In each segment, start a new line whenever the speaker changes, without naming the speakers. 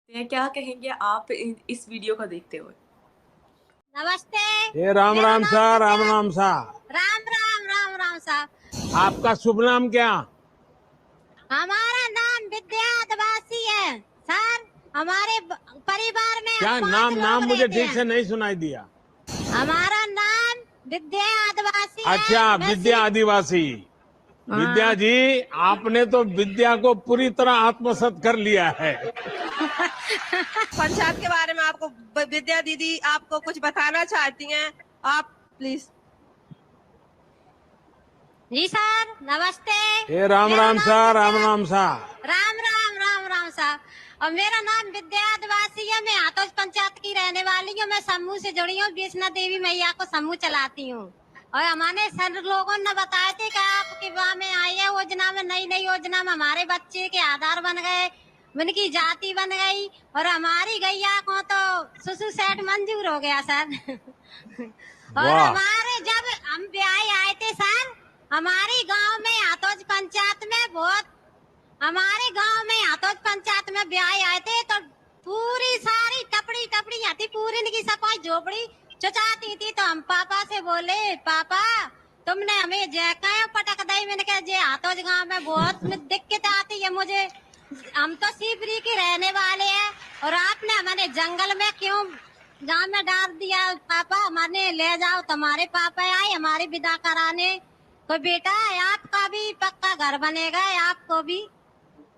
क्या कहेंगे आप इस वीडियो को देखते हुए?
नमस्ते।
ये राम राम सा, राम राम सा।
राम राम राम राम साहब।
आपका शुभ नाम क्या?
हमारा नाम विद्या आदिवासी है सर। हमारे परिवार में
क्या
हम 5
नाम?
लोग
नाम मुझे
रहते
ठीक
हैं।
से नहीं सुनाई दिया।
हमारा नाम विद्या आदिवासी
अच्छा,
है। मैं
विद्या आदिवासी। विद्या जी, आपने तो विद्या को पूरी तरह आत्मसात कर लिया है।
पंचायत के बारे में आपको विद्या दीदी आपको कुछ बताना चाहती हैं, आप प्लीज।
जी सर, नमस्ते।
ये राम
मेरा
राम
नाम
सा, राम
विद्या-
राम सा।
राम राम राम राम साहब। और मेरा नाम विद्या आदिवासी है। मैं आतोज पंचायत की रहने वाली हूँ। मैं समूह से जुड़ी हूँ। वैष्णो देवी मैया को समूह चलाती हूँ। और हमारे सर लोगों ने बताया थे कि आपके वहाँ में आई है योजना में, नई नई योजना में हमारे बच्चे के आधार बन गए, उनकी जाति बन गई और हमारी गैया को तो सुसु सेट मंजूर हो गया सर। और
वाह।
हमारे जब हम ब्याह आए थे सर, हमारे गांव में आतोज पंचायत में हमारे गांव में आतोज पंचायत में ब्याह आए थे तो पूरी सारी टपड़ी टपड़ी आती, पूरी इनकी सफाई झोपड़ी चचाती थी। तो हम पापा से बोले, पापा तुमने हमें जैकाया पटक दई। मैंने कहा जे आतोज गांव में बहुत दिक्कत आती है मुझे, हम तो सीपरी के रहने वाले हैं और आपने हमारे जंगल में क्यों गांव में डाल दिया। पापा हमारे ले जाओ। तुम्हारे पापा आए हमारी विदा कराने। तो बेटा आपका भी पक्का घर बनेगा, आपको भी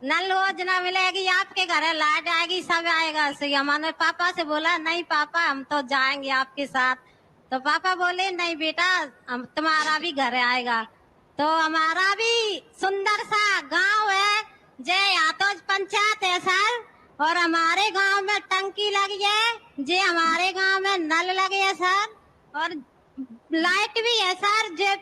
नल योजना मिलेगी, आपके घर लाइट आएगी, सब आएगा। सही हमारे पापा से बोला, नहीं पापा हम तो जाएंगे आपके साथ। तो पापा बोले नहीं बेटा, हम तुम्हारा भी घर आएगा। तो हमारा भी सुंदर सा गांव है, जय आतोज पंचायत है सर। और हमारे गांव में टंकी लगी है, जे हमारे गांव में नल लगे है सर। और लाइट भी है सर, जे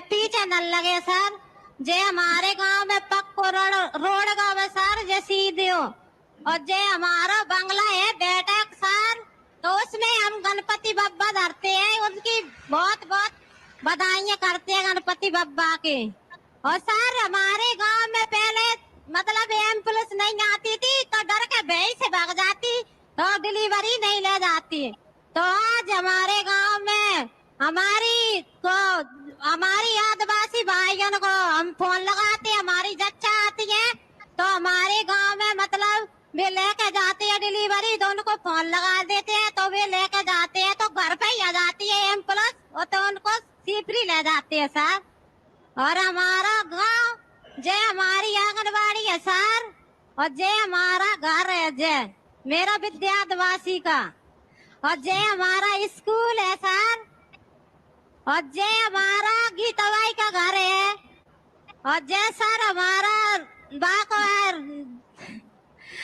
पीछे नल लगे सर। जे हमारे गांव में पक्को रोड गांव है सर, जे सीधे हो। और जे हमारा बंगला है बैठक सर, तो उसमें हम गणपति बप्पा धरते हैं, उनकी बहुत बहुत बधाइयां करते हैं गणपति बप्पा के। और सर हमारे गांव में पहले मतलब एम्बुलेंस नहीं आती थी तो डर के भय से भाग जाती, तो डिलीवरी नहीं ले जाती। तो आज हमारे गांव में हमारी आदिवासी भाइयों को हम फोन लगाते, हमारी जच्चा आती है तो हमारे गांव में मतलब वे लेके जाते हैं डिलीवरी, तो उनको फोन लगा देते हैं तो वे लेके जाते हैं, तो घर पे ही आ जाती है एम्बुलेंस और तो उनको सीपरी ले जाते हैं सर। और हमारा गांव जय हमारी आंगनबाड़ी है सर, और जय हमारा घर है, जय मेरा विद्या आदिवासी का। और जय हमारा स्कूल है सर, और जय हमारा गीताबाई का घर है। और जय सर हमारा बाको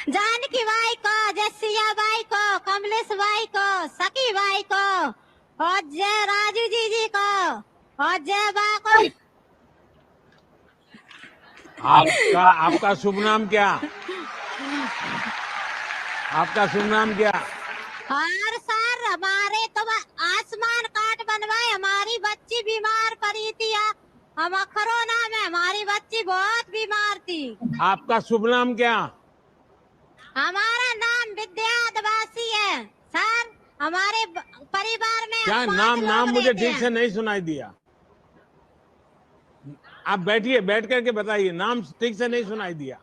जानकी बाई को, जय सिया बाई को, कमलेश बाई को, सखी बाई को, और जय राजू जी को, और जय बाको।
आपका शुभ नाम क्या? आपका शुभ नाम क्या?
और सर हमारे तो आयुष्मान कार्ड बनवाए, हमारी बच्ची बीमार पड़ी थी। हम कोरोना में हमारी बच्ची बहुत बीमार थी।
आपका शुभ नाम क्या?
हमारा नाम विद्या आदिवासी है सर। हमारे परिवार में
क्या
हम 5
नाम?
लोग
नाम मुझे
रहते
ठीक से
हैं।
नहीं सुनाई दिया। आप बैठिए, बैठ करके बताइए। नाम ठीक से नहीं सुनाई दिया।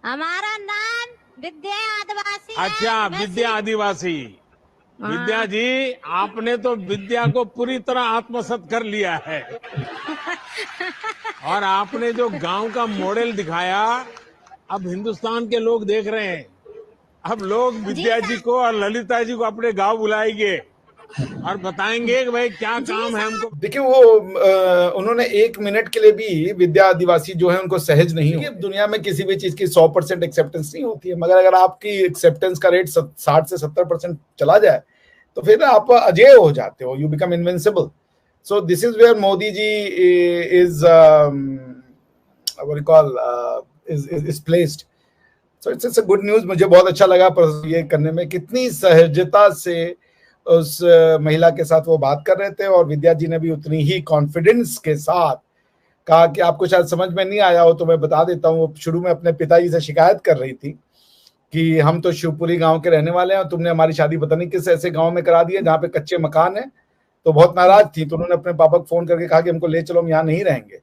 हमारा नाम विद्या आदिवासी है।
अच्छा,
मैं
विद्या आदिवासी। विद्या जी, आपने तो विद्या को पूरी तरह आत्मसात कर लिया है। और आपने जो गांव का मॉडल दिखाया, अब हिंदुस्तान के लोग देख रहे हैं। अब लोग विद्या जी को और ललिता जी को अपने गांव बुलाएंगे और बताएंगे कि भाई क्या काम है हमको।
देखिए वो उन्होंने 1 मिनट के लिए भी विद्या आदिवासी जो है उनको सहज नहीं है। दुनिया में किसी भी चीज की 100% एक्सेप्टेंस नहीं होती है, मगर अगर आपकी एक्सेप्टेंस का रेट 60 से 70% चला जाए तो फिर आप अजेय हो जाते हो, you become invincible. So this is where Modi ji is what you call is placed. So it's a good news. मुझे बहुत अच्छा लगा पर ये करने में कितनी सहजता से उस महिला के साथ वो बात कर रहे थे, और विद्या जी ने भी उतनी ही कॉन्फिडेंस के साथ कहा कि आपको शायद समझ में नहीं आया हो तो मैं बता देता हूँ। वो शुरू में अपने पिताजी से शिकायत कर रही थी कि हम तो शिवपुरी गांव के रहने वाले हैं और तुमने हमारी शादी पता नहीं किस ऐसे गांव में करा दी है जहाँ पे कच्चे मकान है। तो बहुत नाराज थी, तो उन्होंने अपने पापा को फोन करके कहा कि हमको ले चलो, हम यहाँ नहीं रहेंगे।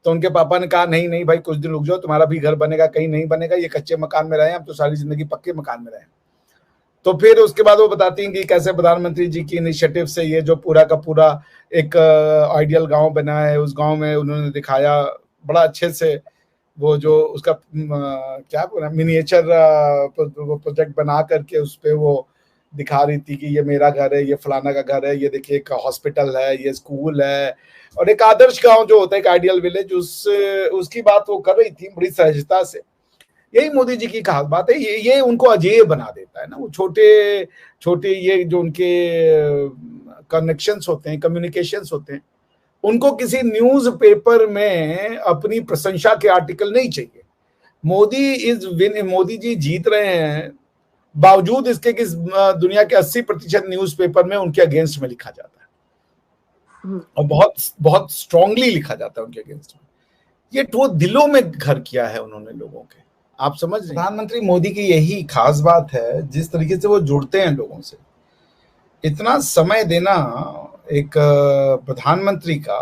तो उनके पापा ने कहा नहीं नहीं भाई, कुछ दिन रुक जाओ, तुम्हारा भी घर बनेगा, कहीं नहीं बनेगा, ये कच्चे मकान में रहे, हम तो सारी जिंदगी पक्के मकान में रहे। तो फिर उसके बाद वो बताती हैं कि कैसे प्रधानमंत्री जी की इनिशिएटिव से ये जो पूरा का पूरा एक आइडियल गांव बना है, उस गांव में उन्होंने दिखाया बड़ा अच्छे से वो जो उसका क्या बोला मिनिएचर प्रोजेक्ट बना करके उस पे वो दिखा रही थी कि ये मेरा घर है, ये फलाना का घर है, ये देखिए एक हॉस्पिटल है, ये स्कूल है, और एक आदर्श गांव जो होता है, एक आइडियल विलेज, उसकी बात वो कर रही थी बड़ी सहजता से। यही मोदी जी की खास बात है, ये उनको अजेय बना देता है ना। वो छोटे छोटे ये जो उनके कनेक्शंस होते हैं, कम्युनिकेशंस होते हैं, उनको किसी न्यूज पेपर में अपनी प्रशंसा के आर्टिकल नहीं चाहिए। मोदी जी जीत रहे हैं, बावजूद इसके कि दुनिया के 80% न्यूज पेपर में उनके अगेंस्ट में लिखा जाता है और बहुत बहुत स्ट्रांगली लिखा जाता है उनके अगेंस्ट में। ये तो दिलों में घर किया है उन्होंने लोगों के, आप समझ रहे हैं। प्रधानमंत्री मोदी की यही खास बात है, जिस तरीके से वो जुड़ते हैं लोगों से। इतना समय देना एक प्रधानमंत्री का,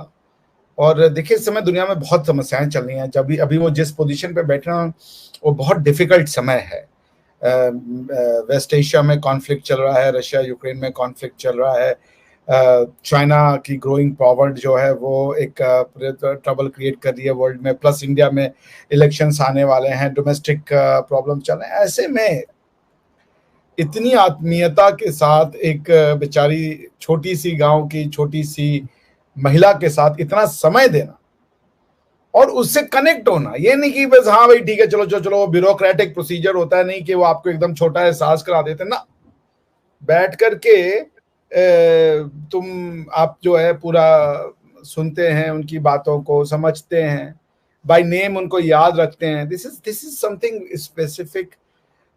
और देखिए इस समय दुनिया में बहुत समस्याएं चल रही हैं। जब अभी वो जिस पोजीशन पे बैठे हैं वो बहुत डिफिकल्ट समय है। वेस्ट एशिया में कॉन्फ्लिक्ट चल रहा है, रशिया यूक्रेन में कॉन्फ्लिक्ट चल रहा है, चाइना की ग्रोइंग पावर जो है वो एक ट्रबल क्रिएट कर रही है वर्ल्ड में, प्लस इंडिया में इलेक्शंस आने वाले हैं, डोमेस्टिक प्रॉब्लम चल रहे हैं। ऐसे में इतनी आत्मीयता के साथ एक बेचारी छोटी सी गांव की छोटी सी महिला के साथ इतना समय देना और उससे कनेक्ट होना, ये नहीं कि बस हाँ भाई ठीक है चलो चलो चलो ब्यूरोक्रेटिक प्रोसीजर होता है, नहीं कि वो आपको एकदम छोटा एहसास करा देते ना, बैठ करके आप जो है पूरा सुनते हैं, उनकी बातों को समझते हैं, बाय नेम उनको याद रखते हैं। This is something specific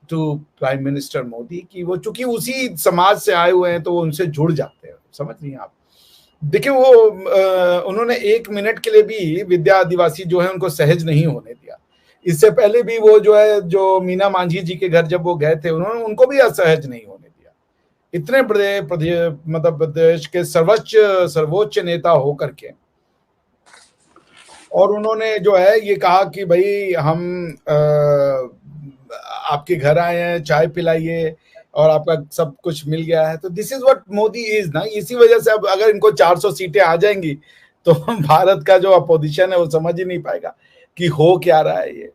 to prime minister Modi की वो चूंकि उसी समाज से आए हुए हैं तो वो उनसे जुड़ जाते हैं, समझ रही हैं आप। देखिए वो उन्होंने 1 मिनट के लिए भी विद्या आदिवासी जो है उनको सहज नहीं होने दिया। इससे पहले भी वो जो है जो मीना मांझी जी के घर जब वो गए थे उन्होंने उनको भी असहज नहीं होने दिया। इतने बड़े मतलब देश के सर्वोच्च नेता होकर के, और उन्होंने जो है ये कहा कि भाई हम आपके घर आए हैं, चाय पिलाइए और आपका सब कुछ मिल गया है। तो this is what Modi is ना। इसी वजह से अब अगर इनको 400 सीटें आ जाएंगी तो भारत का जो अपोजिशन है वो समझ ही नहीं पाएगा कि हो क्या रहा है ये।